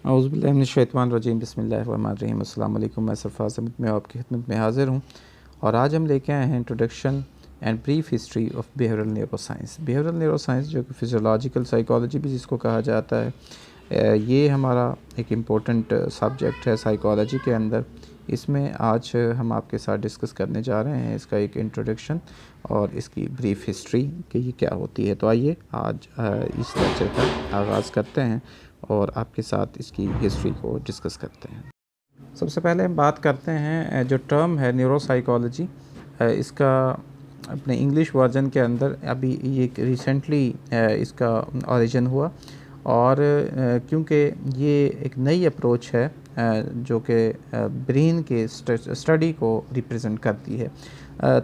औज़ुबिल्लाहिमिनश्शैतानिर्रजीम बिस्मिल्लाहिर्रहमानिर्रहीम अस्सलाम वालेकुम। मैं सरफराज अहमद में आपकी खिदमत में हाज़िर हूँ और आज हम लेके आए हैं introduction and brief history of behavioural neuroscience. Behavioural neuroscience जो कि फिजियोलॉजिकल साइकोलॉजी भी जिसको कहा जाता है, ये हमारा एक इम्पोर्टेंट सब्जेक्ट है साइकोलॉजी के अंदर। इसमें आज हम आपके साथ डिस्कस करने जा रहे हैं इसका एक इंट्रोडक्शन और इसकी ब्रीफ हिस्ट्री कि ये क्या होती है। तो आइए आज इस लेक्चर का आगाज़ करते हैं और आपके साथ इसकी हिस्ट्री को डिस्कस करते हैं। सबसे पहले हम बात करते हैं जो टर्म है न्यूरोसाइकोलॉजी, इसका अपने इंग्लिश वर्जन के अंदर अभी ये रिसेंटली इसका ओरिजिन हुआ और क्योंकि ये एक नई अप्रोच है जो कि ब्रेन के स्टडी को रिप्रेजेंट करती है।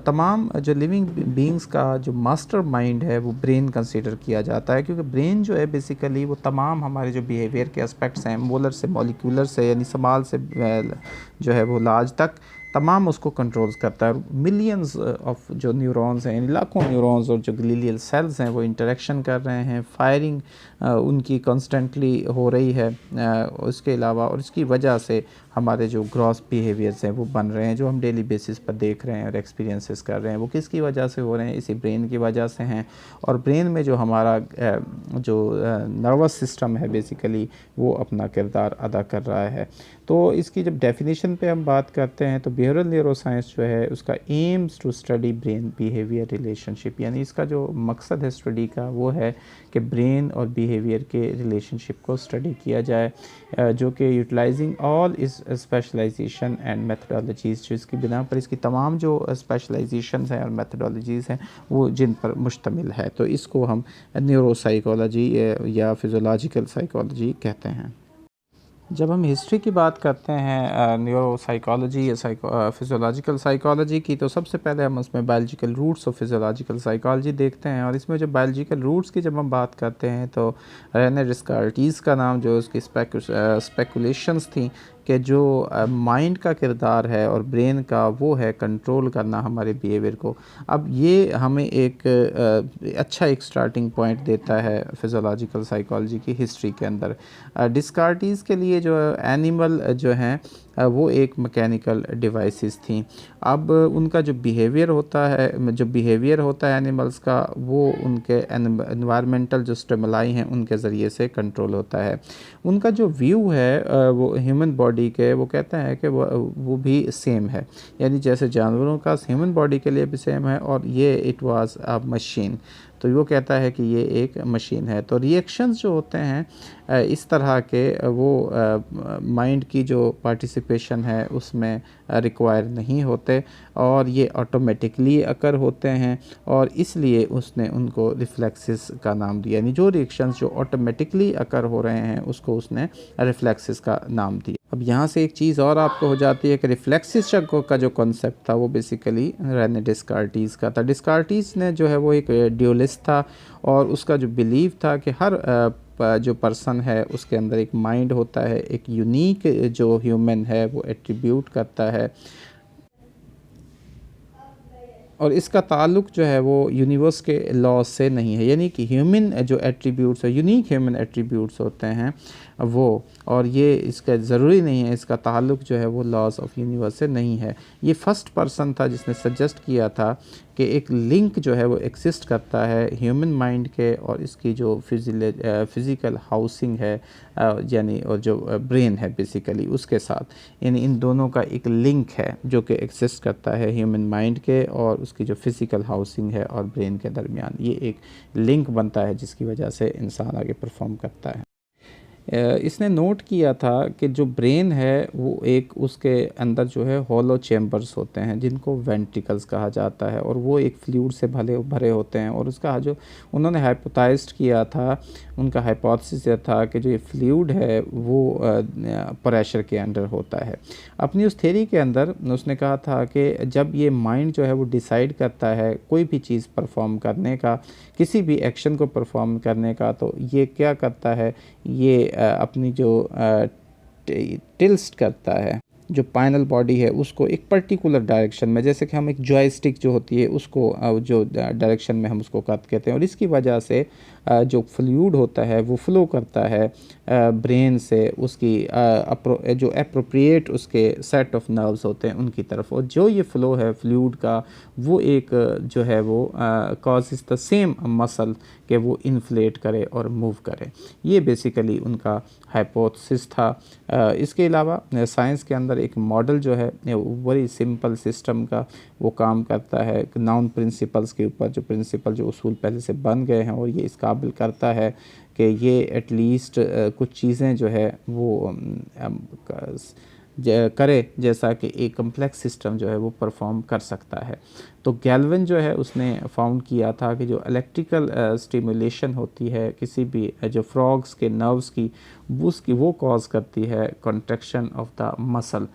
तमाम जो लिविंग बीइंग्स का जो मास्टर माइंड है वो ब्रेन कंसीडर किया जाता है, क्योंकि ब्रेन जो है बेसिकली वो तमाम हमारे जो बिहेवियर के एस्पेक्ट्स हैं, मोलर से मॉलिक्यूलर से यानी समाल से जो है वो लाज तक तमाम उसको कंट्रोल्स करता है। मिलियंस ऑफ जो न्यूरॉन्स हैं, लाखों न्यूरॉन्स और जो ग्लीलियल सेल्स हैं वो इंटरेक्शन कर रहे हैं, फायरिंग उनकी कॉन्स्टेंटली हो रही है। उसके अलावा और इसकी वजह से हमारे जो ग्रॉस बिहेवियर्स हैं वो बन रहे हैं, जो हम डेली बेसिस पर देख रहे हैं और एक्सपीरियंसेस कर रहे हैं, वो किसकी वजह से हो रहे हैं? इसी ब्रेन की वजह से हैं। और ब्रेन में जो हमारा जो नर्वस सिस्टम है बेसिकली वो अपना किरदार अदा कर रहा है। तो इसकी जब डेफिनेशन पे हम बात करते हैं तो बिहेवियरल न्यूरोसाइंस जो है उसका aims to study brain behaviour relationship, यानी इसका जो मकसद है स्टडी का वो है कि ब्रेन और बिहेवियर के रिलेशनशिप को स्टडी किया जाए, जो कि यूटिलाइजिंग ऑल इस स्पेशलाइजेशन एंड मेथडोलॉजीज़, जो इसकी बिना पर इसकी तमाम जो स्पेशलाइजेशंस हैं और मेथडोलॉजीज़ हैं वो जिन पर मुश्तमिल है। तो इसको हम न्यूरोसाइकोलॉजी या फिजियोलॉजिकल साइकोलॉजी कहते हैं। जब हम हिस्ट्री की बात करते हैं न्यूरोसाइकोलॉजी या फिजियोलॉजिकल साइकोलॉजी की, तो सबसे पहले हम उसमें biological roots of physiological psychology देखते हैं। और इसमें जो बायोलॉजिकल रूट्स की जब हम बात करते हैं तो रेने डिस्कार्टीज़ का नाम जो उसकी स्पेकुलेशंस थी कि जो माइंड का किरदार है और ब्रेन का वो है कंट्रोल करना हमारे बिहेवियर को। अब ये हमें एक अच्छा एक स्टार्टिंग पॉइंट देता है फिजियोलॉजिकल साइकोलॉजी की हिस्ट्री के अंदर। डिस्कार्टीज़ के लिए जो एनिमल जो हैं वो एक मैकेनिकल डिवाइसेस थी। अब उनका जो बिहेवियर होता है एनिमल्स का, वो उनके एनवायरमेंटल जो स्टिमुलाई हैं उनके ज़रिए से कंट्रोल होता है। उनका जो व्यू है वो ह्यूमन बॉडी के, वो कहते हैं कि वो भी सेम है, यानी जैसे जानवरों का ह्यूमन बॉडी के लिए भी सेम है और ये इट वाज अ मशीन। तो वो कहता है कि ये एक मशीन है। तो रिएक्शंस जो होते हैं इस तरह के वो माइंड की जो पार्टिसिपेशन है उसमें रिक्वायर नहीं होते और ये ऑटोमेटिकली अकर होते हैं, और इसलिए उसने उनको रिफ्लेक्सेस का नाम दिया, यानी जो रिएक्शंस जो ऑटोमेटिकली अकर हो रहे हैं उसको उसने रिफ्लेक्सेस का नाम दिया। अब यहाँ से एक चीज़ और आपको हो जाती है कि रिफ्लेक्सिस का जो कॉन्सेप्ट था वो बेसिकली रेने डिस्कार्टीज़ का था। डिस्कार्टीज़ ने जो है वो एक ड्यूलिस्ट था और उसका जो बिलीव था कि हर जो पर्सन है उसके अंदर एक माइंड होता है, एक यूनिक जो ह्यूमन है वो एट्रीब्यूट करता है और इसका ताल्लुक जो है वो यूनिवर्स के लॉ से नहीं है, यानी कि ह्यूमन जो एट्रीब्यूट्स है, यूनिक ह्यूमन एट्रीब्यूट्स होते हैं वो, और ये इसका ज़रूरी नहीं है, इसका ताल्लुक जो है वो लॉज ऑफ यूनिवर्स से नहीं है। ये फर्स्ट पर्सन था जिसने सजेस्ट किया था कि एक लिंक जो है वो एग्जिस्ट करता है ह्यूमन माइंड के और इसकी जो फिज़िकल हाउसिंग है यानी और जो ब्रेन है बेसिकली उसके साथ, यानी इन दोनों का एक लिंक है जो कि एग्जिस्ट करता है ह्यूमन माइंड के और उसकी जो फिज़िकल हाउसिंग है और ब्रेन के दरमियान। ये एक लिंक बनता है जिसकी वजह से इंसान आगे परफॉर्म करता है। इसने नोट किया था कि जो ब्रेन है वो एक उसके अंदर जो है हॉलो चैम्बर्स होते हैं जिनको वेंट्रिकल्स कहा जाता है और वो एक फ्लूइड से भरे होते हैं। और उसका जो उन्होंने हाइपोथेसाइज किया था, उनका हाइपोथेसिस यह था कि जो ये फ्लूइड है वो प्रेशर के अंडर होता है। अपनी उस थ्योरी के अंदर उसने कहा था कि जब ये माइंड जो है वो डिसाइड करता है कोई भी चीज़ परफॉर्म करने का, किसी भी एक्शन को परफॉर्म करने का, तो ये क्या करता है, ये अपनी जो टिल्ट करता है जो पाइनल बॉडी है उसको एक पर्टिकुलर डायरेक्शन में, जैसे कि हम एक जॉयस्टिक जो होती है उसको जो डायरेक्शन में हम उसको कट कहते हैं, और इसकी वजह से जो फ्लूइड होता है वो फ़्लो करता है ब्रेन से उसकी जो अप्रोप्रिएट उसके सेट ऑफ नर्व्स होते हैं उनकी तरफ, और जो ये फ़्लो है फ्लूइड का वो एक जो है वो कॉजेज़ द सेम मसल कि वो इन्फ्लेट करे और मूव करे। ये बेसिकली उनका हाइपोथेसिस था। इसके अलावा साइंस के अंदर एक मॉडल जो है बड़ी सिंपल सिस्टम का वो काम करता है नाउन प्रिंसिपल्स के ऊपर, जो प्रिंसिपल जो उसूल पहले से बन गए हैं, और ये इस काबिल करता है कि ये एटलीस्ट कुछ चीज़ें जो है वो करे जैसा कि एक कम्प्लेक्स सिस्टम जो है वो परफॉर्म कर सकता है। तो गैल्विन जो है उसने फाउंड किया था कि जो इलेक्ट्रिकल स्टिमुलेशन होती है किसी भी जो फ्रॉग्स के नर्व्स की उसकी वो कॉज करती है कॉन्ट्रैक्शन ऑफ द मसल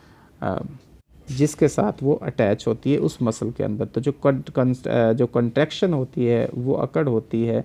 जिसके साथ वो अटैच होती है उस मसल के अंदर। तो जो कंट्रैक्शन होती है वो अकड़ होती है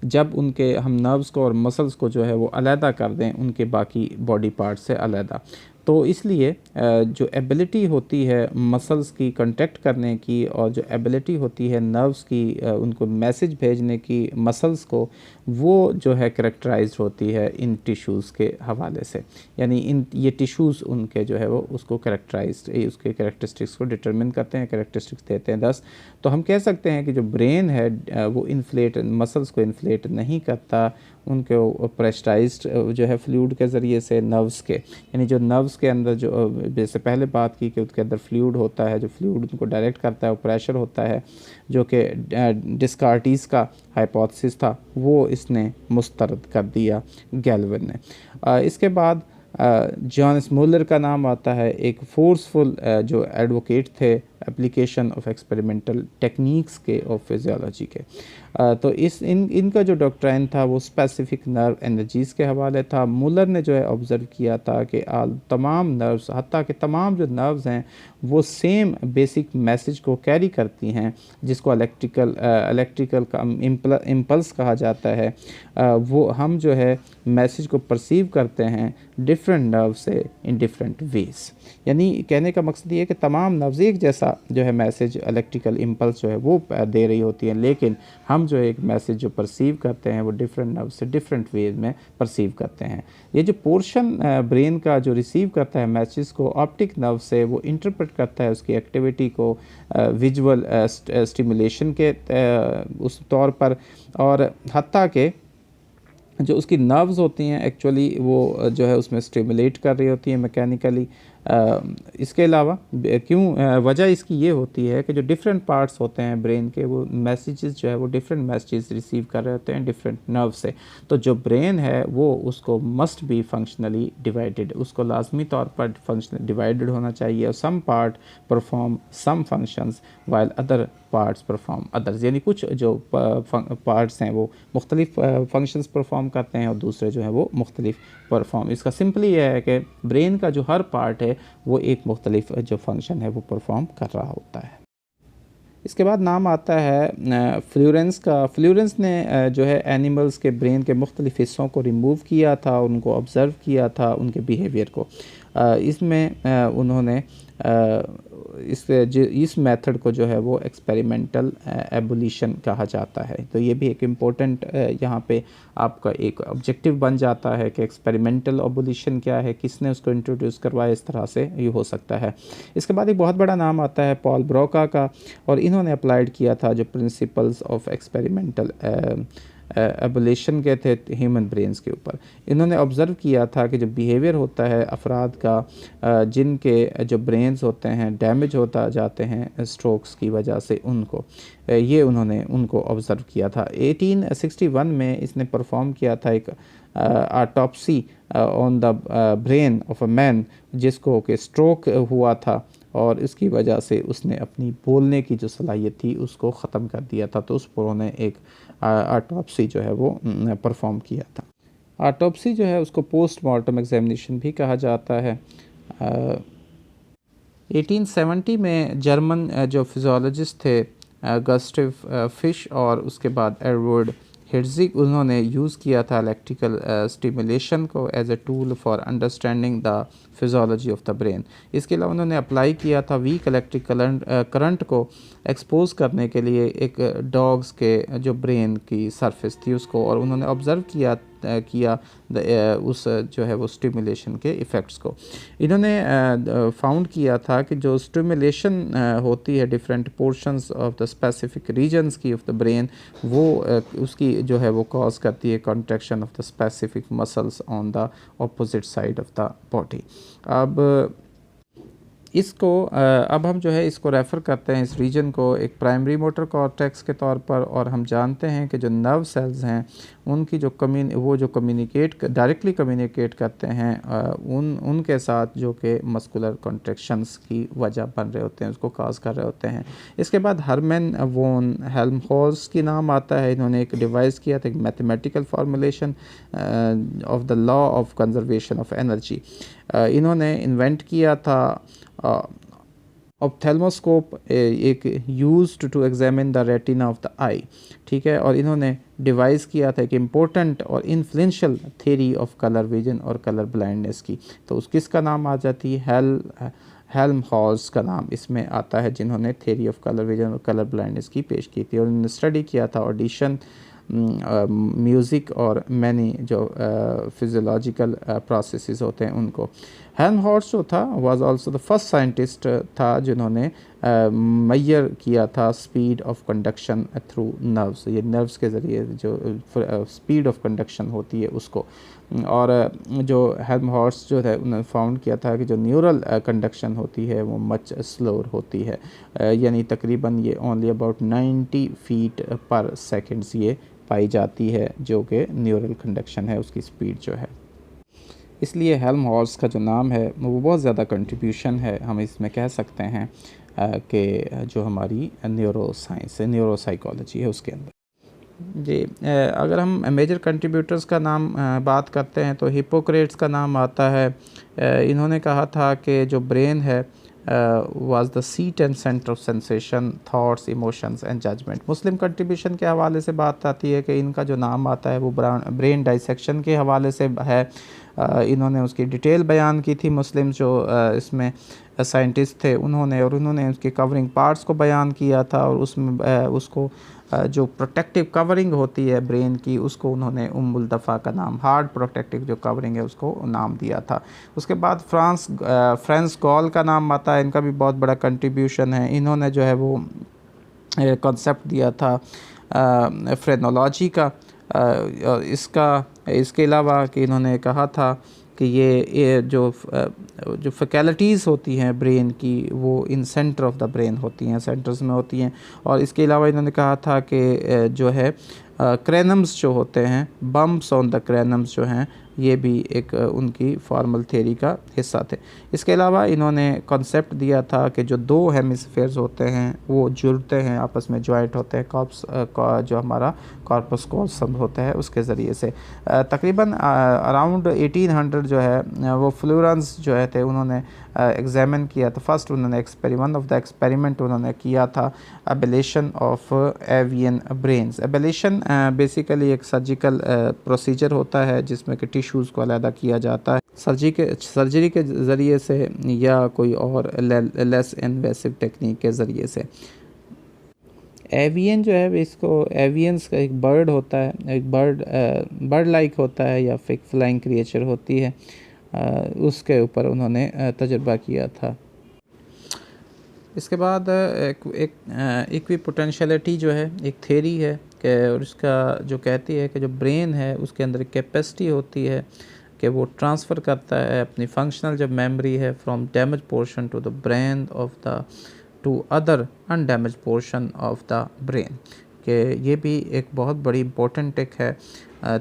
जब उनके हम नर्व्स को और मसल्स को जो है वो अलहदा कर दें उनके बाकी बॉडी पार्ट से अलहदा। तो इसलिए जो एबिलिटी होती है मसल्स की कांटेक्ट करने की और जो एबिलिटी होती है नर्व्स की उनको मैसेज भेजने की मसल्स को, वो जो है करैक्टराइज्ड होती है इन टिश्यूज़ के हवाले से। यानी इन ये टिश्यूज़ उनके जो है वो उसको करैक्टराइज्ड उसके करैक्टरिस्टिक्स को डिटरमिन करते हैं, करैक्टरिस्टिक्स देते हैं। थस तो हम कह सकते हैं कि जो ब्रेन है वो इन्फ्लेट मसल्स को इन्फ्लेट नहीं करता, उनको प्रेशराइज्ड जो है फ्लूइड के ज़रिए से नर्व्स के, यानी जो नर्व्स के अंदर जो जैसे पहले बात की कि उसके अंदर फ्लूइड होता है, जो फ्लूइड उनको डायरेक्ट करता है वो प्रेशर होता है, जो कि डिस्कार्टीज़ का हाइपोथेसिस था वो इसने मुस्तरद कर दिया गैल्विन ने। इसके बाद जॉन स्मोलर का नाम आता है, एक फोर्सफुल जो एडवोकेट थे एप्लीकेशन ऑफ एक्सपेरिमेंटल टेक्निक्स के और फिजियोलॉजी के। तो इनका जो डॉक्ट्राइन था वो स्पेसिफिक नर्व एनर्जीज़ के हवाले था। मुलर ने जो है ऑब्ज़र्व किया था कि तमाम नर्व्स, हत्ता कि तमाम जो नर्व्स हैं वो सेम बेसिक मैसेज को कैरी करती हैं, जिसको इलेक्ट्रिकल का इम्पल्स कहा जाता है। वो हम जो है मैसेज को परसीव करते हैं डिफरेंट नर्व से इन डिफरेंट वेज़। यानी कहने का मकसद ये है कि तमाम नर्व्स एक जैसा जो है मैसेज इलेक्ट्रिकल इम्पल्स जो है वो दे रही होती हैं, लेकिन हम जो एक मैसेज जो परसीव करते हैं वो डिफरेंट नर्व से डिफरेंट वेज में परसीव करते हैं। ये जो पोर्शन ब्रेन का जो रिसीव करता है मैसेज को ऑप्टिक नर्व से, वो इंटरप्रेट करता है उसकी एक्टिविटी को विजुअल स्टिमुलेशन के उस तौर पर, और हत्ता के जो उसकी नर्व्स होती हैं एक्चुअली वो जो है उसमें स्टिमुलेट कर रही होती हैं मैकेनिकली। इसके अलावा क्यों वजह इसकी ये होती है कि जो डिफरेंट पार्ट्स होते हैं ब्रेन के वो मैसेजेस जो है वो डिफरेंट मैसेजेस रिसीव कर रहे होते हैं डिफरेंट नर्व से। तो जो ब्रेन है वो उसको मस्ट बी फंक्शनली डिवाइडेड, उसको लाजमी तौर पर फंक्शनल डिवाइडेड होना चाहिए, और some part perform some functions while other parts perform others. यानी कुछ जो पार्ट्स हैं वो मुख्तलिफ फंक्शंस परफॉर्म करते हैं और दूसरे जो है वो मुख्तलिफ परफॉर्म। इसका सिंपली यह है कि ब्रेन का जो हर पार्ट है वो एक मुख्तलिफ जो फंक्शन है वो परफॉर्म कर रहा होता है। इसके बाद नाम आता है फ्लोरेंस का। फ्लोरेंस ने जो है एनिमल्स के ब्रेन के मुख्तलिफ हिस्सों को रिमूव किया था, उनको ऑब्ज़र्व किया था, उनके बिहेवियर को। इसमें उन्होंने इस मेथड को जो है वो एक्सपेरिमेंटल एबोल्यूशन कहा जाता है। तो ये भी एक इम्पोर्टेंट यहाँ पे आपका एक ऑब्जेक्टिव बन जाता है कि एक्सपेरिमेंटल एबोल्यूशन क्या है, किसने उसको इंट्रोड्यूस करवाया, इस तरह से ये हो सकता है। इसके बाद एक बहुत बड़ा नाम आता है पॉल ब्रोका का, और इन्होंने अप्लाइड किया था जो प्रिंसिपल्स ऑफ एक्सपेरिमेंटल एबोल्यूशन के थे ह्यूमन ब्रेन्स के ऊपर। इन्होंने ऑब्ज़र्व किया था कि जो बिहेवियर होता है अफराद का जिनके जो ब्रेन्स होते हैं डैमेज होता जाते हैं स्ट्रोक्स की वजह से, उनको ये उन्होंने उनको ऑब्ज़र्व किया था। 1861 में इसने परफॉर्म किया था एक autopsy on the brain of a man जिसको कि स्ट्रोक हुआ था, और इसकी वजह से उसने अपनी बोलने की जो सलाहियत थी उसको ख़त्म कर दिया था। तो उस पर उन्होंने एक ऑटोप्सी जो है वो परफॉर्म किया था। ऑटोप्सी जो है उसको पोस्टमार्टम एग्जामिनेशन भी कहा जाता है। 1870 में जर्मन जो फिजियोलॉजिस्ट थे गस्टिव फिश और उसके बाद एडवर्ड हिट्ज़िग उन्होंने यूज़ किया था इलेक्ट्रिकल स्टिमुलेशन को as a tool for understanding the physiology of the brain. इसके अलावा उन्होंने अप्लाई किया था वीक इलेक्ट्रिक करंट को एक्सपोज करने के लिए एक डॉग्स के जो ब्रेन की सरफेस थी उसको, और उन्होंने ऑब्ज़र्व किया उस जो है वो स्टिमुलेशन के इफ़ेक्ट्स को। इन्होंने फाउंड किया था कि जो स्टिमुलेशन होती है different portions of the specific regions की ऑफ द ब्रेन, वो उसकी जो है वो कॉज करती है contraction of the specific muscles on the opposite side of the body. अब हम जो है इसको रेफ़र करते हैं इस रीजन को एक प्राइमरी मोटर कॉर्टेक्स के तौर पर, और हम जानते हैं कि जो नर्व सेल्स हैं उनकी जो डायरेक्टली कम्युनिकेट करते हैं उनके साथ जो कि मस्कुलर कॉन्ट्रैक्शंस की वजह बन रहे होते हैं, उसको काज कर रहे होते हैं। इसके बाद हरमन वोन हेल्महोल्ट्ज़ की नाम आता है। इन्होंने एक डिवाइस किया था, एक mathematical formulation of the law of conservation of energy. इन्होंने इन्वेंट किया था ऑप्थेल्मोस्कोप, एक used to examine the retina of the eye, ठीक है। और इन्होंने डिवाइस किया था एक इम्पोर्टेंट और influential theory of colour vision और कलर ब्लाइंडनेस की। तो उस किसका नाम आ जाती है? हेल्महोल्ट्ज़ का नाम इसमें आता है, जिन्होंने थ्योरी ऑफ कलर विजन और कलर ब्लाइंडनेस की पेश की थी। और उन्होंने स्टडी किया था ऑडिशन, म्यूज़िक और मैनी जो फिज़ियोलॉजिकल प्रोसेसेस होते हैं उनको। हेल्महोल्ट्ज़ जो था was also the first scientist था जिन्होंने मेजर किया था speed of conduction through nerves, ये नर्व्स के ज़रिए जो स्पीड ऑफ कंडक्शन होती है उसको। और जो हेल्महोल्ट्ज़ जो है उन्होंने फाउंड किया था कि जो न्यूरल कंडक्शन होती है वो मच स्लोअर होती है, यानी तकरीबन ये ओनली अबाउट 90 फीट पर सेकेंड्स ये पाई जाती है, जो कि न्यूरल कंडक्शन है उसकी स्पीड जो है। इसलिए हेल्महोल्ट्ज़ का जो नाम है वो बहुत ज़्यादा कंट्रीब्यूशन है, हम इसमें कह सकते हैं कि जो हमारी न्यूरोसाइंस है, न्यूरोसाइकोलॉजी है उसके अंदर। जी, अगर हम मेजर कंट्रीब्यूटर्स का नाम बात करते हैं तो हिप्पोक्रेट्स का नाम आता है। इन्होंने कहा था कि जो ब्रेन है was the seat and centre of sensation, thoughts, emotions and judgement. मुस्लिम कंट्रीब्यूशन के हवाले से बात आती है कि इनका जो नाम आता है वो ब्रेन डाइसेक्शन के हवाले से है। इन्होंने उसकी डिटेल बयान की थी, मुस्लिम जो इसमें साइंटिस्ट थे उन्होंने, और उन्होंने उसके कवरिंग पार्ट्स को बयान किया था, और उसमें उसको जो प्रोटेक्टिव कवरिंग होती है ब्रेन की उसको उन्होंने उम्मुल दफ़ा का नाम, हार्ड प्रोटेक्टिव जो कवरिंग है उसको नाम दिया था। उसके बाद फ्रांस गॉल का नाम आता है, इनका भी बहुत बड़ा कंट्रीब्यूशन है। इन्होंने जो है वो कॉन्सेप्ट दिया था फ्रेनोलॉजी का। इसके अलावा कि इन्होंने कहा था कि ये जो फैकल्टीज़ होती हैं ब्रेन की वो इन सेंटर ऑफ द ब्रेन होती हैं, सेंटर्स में होती हैं। और इसके अलावा इन्होंने कहा था कि जो है क्रैनम्स जो होते हैं, बम्प्स ऑन द क्रैनम्स जो हैं, ये भी एक उनकी फॉर्मल थ्योरी का हिस्सा थे। इसके अलावा इन्होंने कॉन्सेप्ट दिया था कि जो दो हेमिस्फेयर्स होते हैं वो जुड़ते हैं, आपस में जॉइंट होते हैं, जो हमारा कॉर्पस कॉल्सम होता है उसके ज़रिए से। तकरीबन अराउंड 1800 जो है वो फ्लोरेंस जो है थे उन्होंने एग्जामिन किया था। फर्स्ट उन्होंने वन ऑफ द एक्सपेरिमेंट उन्होंने किया था ablation of avian brains. Ablation basically एक सर्जिकल प्रोसीजर होता है जिसमें कि टिश्यूज़ को अलहदा किया जाता है सर्जरी के ज़रिए से या कोई और लेस इन्वेसिव टेक्निक के ज़रिए से। एवियन जो है इसको, एवियंस का एक बर्ड होता है, एक बर्ड लाइक होता है या फिर फ्लाइंग क्रिएचर होती है, उसके ऊपर उन्होंने तजुर्बा किया था। इसके बाद इक्विपोटेंशियलिटी जो है एक थ्योरी है कि, और इसका जो कहती है कि जो ब्रेन है उसके अंदर एक कैपेसिटी होती है कि वो ट्रांसफ़र करता है अपनी फंक्शनल जब मेमोरी है from damage portion to the brain of the to other undamage portion of the brain, कि ये भी एक बहुत बड़ी इम्पोर्टेंट एक है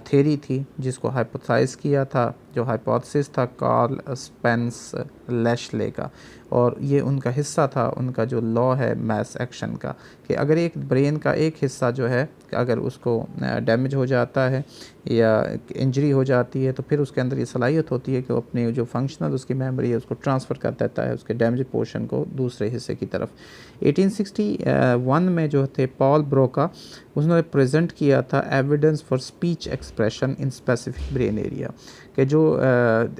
थ्योरी थी जिसको हाइपोथेसाइज किया था, जो हाइपोथेसिस था कार्ल स्पेंस लेशले का, और ये उनका हिस्सा था, उनका जो लॉ है मैस एक्शन का, कि अगर एक ब्रेन का एक हिस्सा जो है अगर उसको डैमेज हो जाता है या इंजरी हो जाती है तो फिर उसके अंदर ये सलाहियत होती है कि वो अपनी जो फंक्शनल उसकी मेमोरी है उसको ट्रांसफ़र कर देता है उसके डैमेज पोर्शन को दूसरे हिस्से की तरफ। 1861 में जो थे पॉल ब्रोका, उसने प्रेजेंट किया था evidence for speech expression in specific brain area, कि जो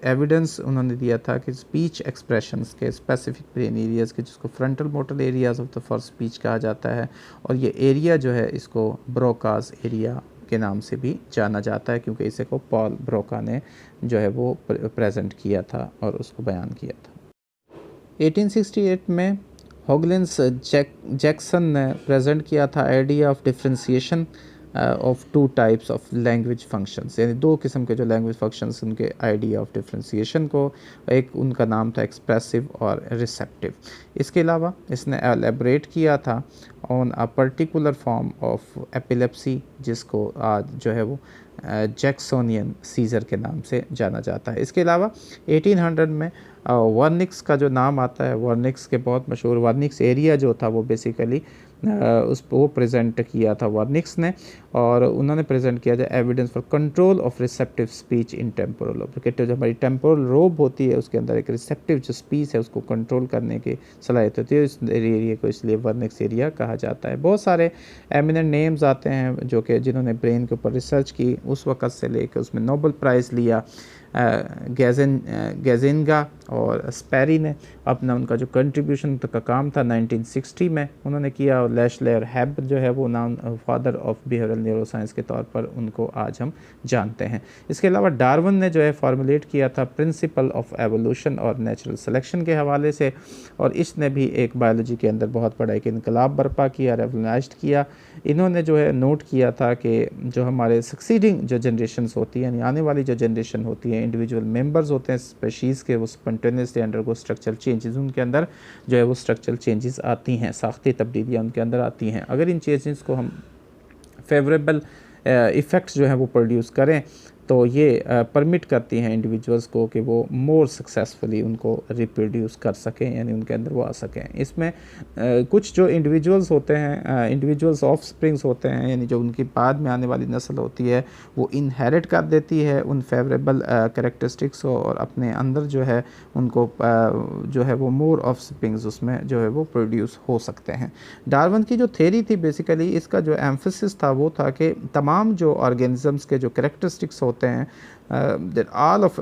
एविडेंस उन्होंने दिया था कि स्पीच एक्सप्रेशंस के स्पेसिफिक ब्रेन एरियाज़ के, जिसको frontal motor areas of the for speech कहा जाता है, और ये एरिया जो है इसको ब्रोकाज एरिया के नाम से भी जाना जाता है, क्योंकि इसे को पॉल ब्रोका ने जो है वो प्रेजेंट किया था और उसको बयान किया था। 1868 में हॉगलिन्स जैक्सन ने प्रेजेंट किया था idea of differentiation of two types of language functions, यानी दो किस्म के जो लैंग्वेज फंक्शंस, उनके आइडिया ऑफ डिफ्रेंसिएशन को, एक उनका नाम था एक्सप्रेसिव और रिसेप्टिव। इसके अलावा इसने एलेबरेट किया था on a particular form of epilepsy, जिसको आज जो है वो जैक्सोनियन सीजर के नाम से जाना जाता है। इसके अलावा 1800 में वर्निक्स का जो नाम आता है, वर्निक्स के बहुत मशहूर वर्निक्स एरिया जो था वो बेसिकली वो प्रेजेंट किया था वर्निक्स ने, और उन्होंने प्रेजेंट किया था evidence for control of receptive speech in temporal lobe, जो हमारी टेम्पोरल लोब होती है उसके अंदर एक रिसेप्टिव जो स्पीच है उसको कंट्रोल करने की सलाहियत होती है, इस एरिया को इसलिए वर्निक्स एरिया कहा जाता है। बहुत सारे एमिनेंट नेम्स आते हैं जो कि जिन्होंने ब्रेन के ऊपर रिसर्च की उस वक़्त से लेकर उसमें नोबेल प्राइज़ लिया। गैजेंगा और स्पैरी ने अपना उनका जो कंट्रीब्यूशन का काम था 1960 में उन्होंने किया, और लैशले और हैब जो है वो नाम फादर ऑफ बिहेवियरल न्यूरोसाइंस के तौर पर उनको आज हम जानते हैं। इसके अलावा डार्विन ने जो है फॉर्मुलेट किया था प्रिंसिपल ऑफ एवोल्यूशन और नेचुरल सिलेक्शन के हवाले से, और इसने भी एक बायोलॉजी के अंदर बहुत बड़ा एक इनकलाब बर्पा किया, रेवोल्यूशनाइज्ड किया। इन्होंने जो है नोट किया था कि जो हमारे सक्सीडिंग जो जनरेशन्स होती हैं, यानी आने वाली जो जनरेशन होती है, इंडिविजुअल मेंबर्स होते हैं स्पेशीज़ के, वो स्पॉन्टेनियसली अंडरगो स्ट्रक्चरल चेंजेस, उनके अंदर जो है वो स्ट्रक्चरल चेंजेस आती हैं, साख्ती तब्दीलियाँ उनके अंदर आती हैं। अगर इन चेंजेस को हम फेवरेबल इफ़ेक्ट्स जो हैं वो प्रोड्यूस करें तो ये परमिट करती हैं इंडिविजुअल्स को कि वो मोर सक्सेसफुली उनको रिप्रोड्यूस कर सकें, यानी उनके अंदर वो आ सकें। इसमें कुछ जो इंडिविजुअल्स होते हैं, इंडिविजुअल्स ऑफ स्प्रिंग्स होते हैं, यानी जो उनकी बाद में आने वाली नस्ल होती है वो इनहेरिट कर देती है उन फेवरेबल कैरेक्टरिस्टिक्स को, और अपने अंदर जो है उनको जो है वो मोर ऑफ स्प्रिंग्स उसमें जो है वो प्रोड्यूस हो सकते हैं। डार्विन की जो थ्योरी थी बेसिकली, इसका जो एम्फेसिस था वो था कि तमाम जो ऑर्गेनिजम्स के जो कैरेक्टरिस्टिक्स होते हैं, that all of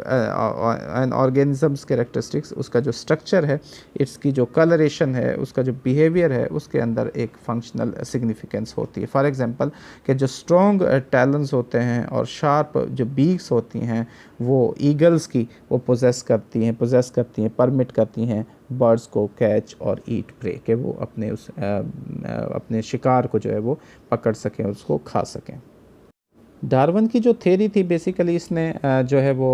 an organism's characteristics, उसका जो स्ट्रक्चर है, इसकी जो कलरेशन है, उसका जो बिहेवियर है, उसके अंदर एक फंक्शनल सिग्निफिकेंस होती है। फॉर एग्जांपल कि जो स्ट्रॉन्ग टैलेंस होते हैं और शार्प जो बीक्स होती हैं वो ईगल्स की वो पोजेस करती हैं, परमिट करती हैं बर्ड्स को कैच और ईट प्रे, के वो अपने शिकार को जो है वो पकड़ सकें और उसको खा सकें। डार्विन की जो थ्योरी थी बेसिकली, इसने जो है वो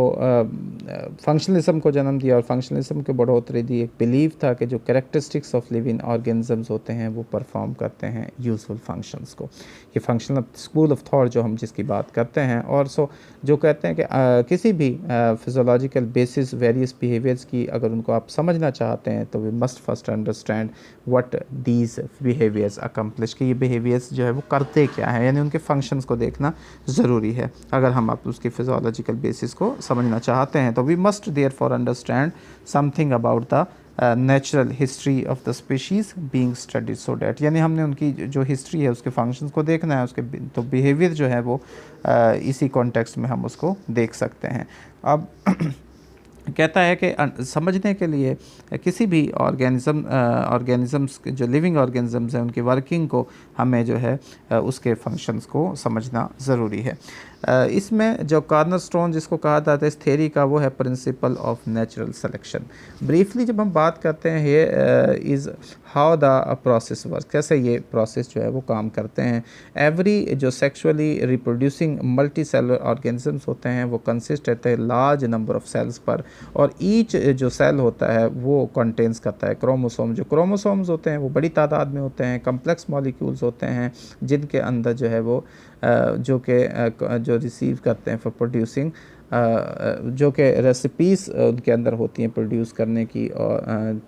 फंक्शनलिज्म को जन्म दिया, और फंक्शनलिज्म के बढ़ोतरी दी। एक बिलीव था कि जो कैरेक्टरिस्टिक्स ऑफ लिविंग ऑर्गेनिजम्स होते हैं वो परफॉर्म करते हैं यूजफुल फंक्शंस को। ये फंक्शनल स्कूल ऑफ थॉट जो हम जिसकी बात करते हैं, और जो कहते हैं कि किसी भी फिजियोलॉजिकल बेसिस वेरियस बिहेवियर्स की अगर उनको आप समझना चाहते हैं तो we must first understand what these behaviours accomplish, कि ये बिहेवियर्स जो है वो करते क्या है, यानी उनके फंक्शंस को देखना ज़रूरी है। अगर हम आप उसकी फिजियोलॉजिकल बेसिस को समझना चाहते हैं तो we must therefore understand something about the natural history of the species being studied, so that, यानी हमने उनकी जो हिस्ट्री है उसके फंक्शंस को देखना है, उसके तो बिहेवियर जो है वो इसी कॉन्टेक्स्ट में हम उसको देख सकते हैं। अब कहता है कि समझने के लिए किसी भी ऑर्गेनिज़म्स जो लिविंग ऑर्गेनिज़म्स हैं उनकी वर्किंग को हमें जो है उसके फंक्शंस को समझना ज़रूरी है। इसमें जो कॉर्नरस्टोन जिसको कहा जाता है इस थ्योरी का, वो है principle of natural selection. Briefly जब हम बात करते हैं ये is how the process work, कैसे ये प्रोसेस जो है वो काम करते हैं। एवरी जो sexually reproducing multi cellular organisms होते हैं वो कंसिस्ट रहते हैं लार्ज नंबर ऑफ सेल्स पर, और ईच जो सेल होता है वो कंटेन्स करता है क्रोमोसोम। जो क्रोमोसोम्स होते हैं वो बड़ी तादाद में होते हैं, कम्प्लेक्स मॉलिक्यूल्स होते हैं जिनके अंदर जो है वो जो रिसीव करते हैं फॉर प्रोड्यूसिंग जो कि रेसिपीज़ उनके अंदर होती हैं प्रोड्यूस करने की, और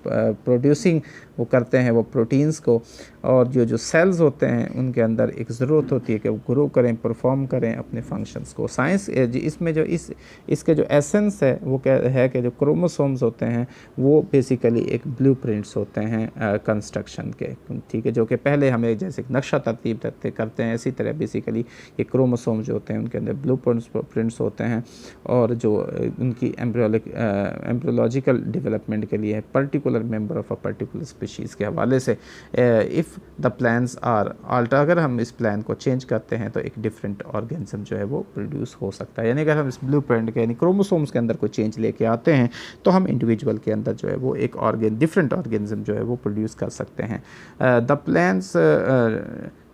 प्रोड्यूसिंग वो करते हैं वो प्रोटीन्स को, और जो सेल्स होते हैं उनके अंदर एक ज़रूरत होती है कि वो ग्रो करें, परफॉर्म करें अपने फंक्शंस को। साइंस इसमें जो इसके जो एसेंस है वो क्या है कि जो क्रोमोसोम्स होते हैं वो बेसिकली एक ब्लूप्रिंट्स होते हैं कंस्ट्रक्शन के, ठीक है, जो कि पहले हमें जैसे नक्शा तरतीब करते हैं, इसी तरह बेसिकली ये क्रोमोसोम्स जो होते हैं उनके अंदर ब्लूप्रिंट्स होते हैं, और जो उनकी एम्ब्रियोलॉजिकल डेवलपमेंट के लिए particular member of a particular species के हवाले से if the plans are alter, अगर हम इस प्लान को चेंज करते हैं तो एक डिफरेंट ऑर्गेनिज्म जो है वो प्रोड्यूस हो सकता है। यानी अगर हम इस ब्लूप्रिंट के यानी क्रोमोसोम्स के अंदर कोई चेंज लेके आते हैं तो हम इंडिविजुअल के अंदर जो है वो एक डिफरेंट ऑर्गेनिज्म जो है वो प्रोड्यूस कर सकते हैं। द प्लान्स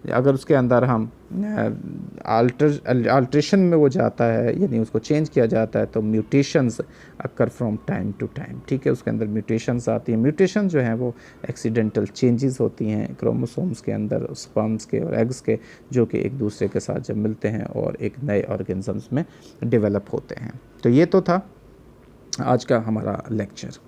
अगर उसके अंदर हम अल्ट्रेशन में वो जाता है, यानी उसको चेंज किया जाता है, तो mutations occur from time to time, ठीक है, उसके अंदर म्यूटेशंस आती हैं। म्यूटेशन जो हैं वो एक्सीडेंटल चेंजेस होती हैं क्रोमोसोम्स के अंदर, स्पर्म्स के और एग्स के, जो कि एक दूसरे के साथ जब मिलते हैं और एक नए ऑर्गेनिजम्स में डेवलप होते हैं। तो ये तो था आज का हमारा लेक्चर।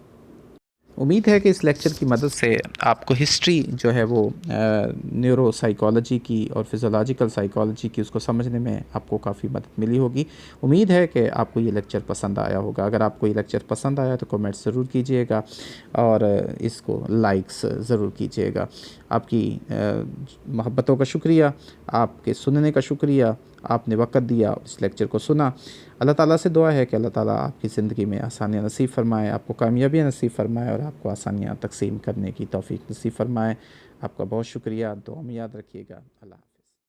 उम्मीद है कि इस लेक्चर की मदद से आपको हिस्ट्री जो है वो न्यूरो साइकोलॉजी की और फिज़ोलॉजिकल साइकोलॉजी की उसको समझने में आपको काफ़ी मदद मिली होगी। उम्मीद है कि आपको ये लेक्चर पसंद आया होगा। अगर आपको ये लेक्चर पसंद आया तो कमेंट्स ज़रूर कीजिएगा और इसको लाइक्स ज़रूर कीजिएगा। आपकी मोहब्बतों का शुक्रिया, आपके सुनने का शुक्रिया, आपने वक़्त दिया, इस लेक्चर को सुना। अल्लाह ताला से दुआ है कि अल्लाह ताला आपकी ज़िंदगी में आसानियाँ नसीब फ़रमाए, आपको कामयाबियाँ नसीब फ़रमाए और आपको आसानियाँ तक़सीम करने की तौफ़ीक़ नसीब फ़रमाए। आपका बहुत शुक्रिया, दुआ में याद रखिएगा। अल्लाह।